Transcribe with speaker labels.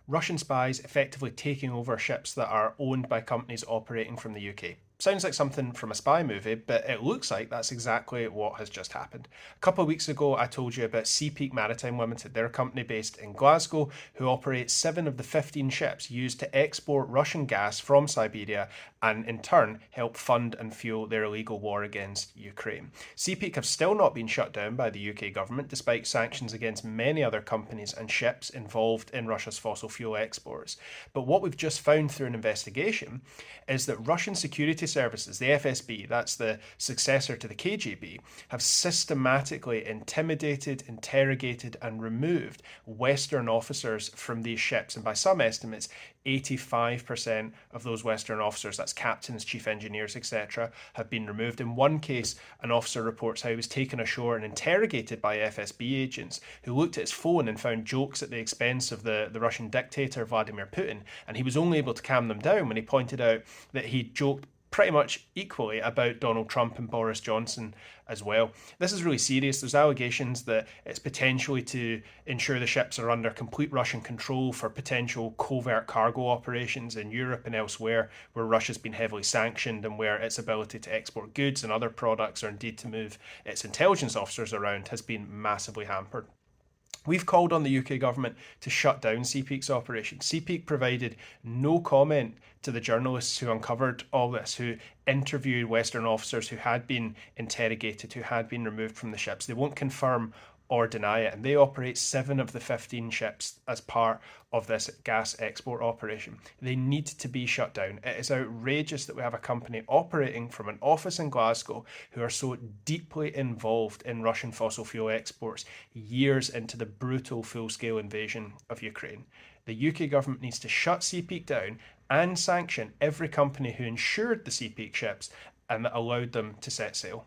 Speaker 1: Russian spies effectively taking over ships that are owned by companies operating from the UK. Sounds like something from a spy movie, but it looks like that's exactly what has just happened. A couple of weeks ago, I told you about Seapeak Maritime Limited. They're a company based in Glasgow who operates 7 of the 15 ships used to export Russian gas from Siberia and in turn help fund and fuel their illegal war against Ukraine. Seapeak have still not been shut down by the UK government despite sanctions against many other companies and ships involved in Russia's fossil fuel exports. But what we've just found through an investigation is that Russian security services, the FSB, that's the successor to the KGB, have systematically intimidated, interrogated, and removed Western officers from these ships. And by some estimates, 85% of those Western officers, that's captains, chief engineers, etc., have been removed. In one case, an officer reports how he was taken ashore and interrogated by FSB agents who looked at his phone and found jokes at the expense of the Russian dictator Vladimir Putin. And he was only able to calm them down when he pointed out that he joked pretty much equally about Donald Trump and Boris Johnson as well. This is really serious. There's allegations that it's potentially to ensure the ships are under complete Russian control for potential covert cargo operations in Europe and elsewhere where Russia's been heavily sanctioned and where its ability to export goods and other products or indeed to move its intelligence officers around has been massively hampered. We've called on the UK government to shut down Seapeak's operation. Seapeak provided no comment to the journalists who uncovered all this, who interviewed Western officers who had been interrogated, who had been removed from the ships. They won't confirm or deny it, and they operate 7 of the 15 ships as part of this gas export operation. They need to be shut down. It is outrageous that we have a company operating from an office in Glasgow who are so deeply involved in Russian fossil fuel exports years into the brutal full-scale invasion of Ukraine. The UK government needs to shut Seapeak down and sanction every company who insured the Seapeak ships and that allowed them to set sail.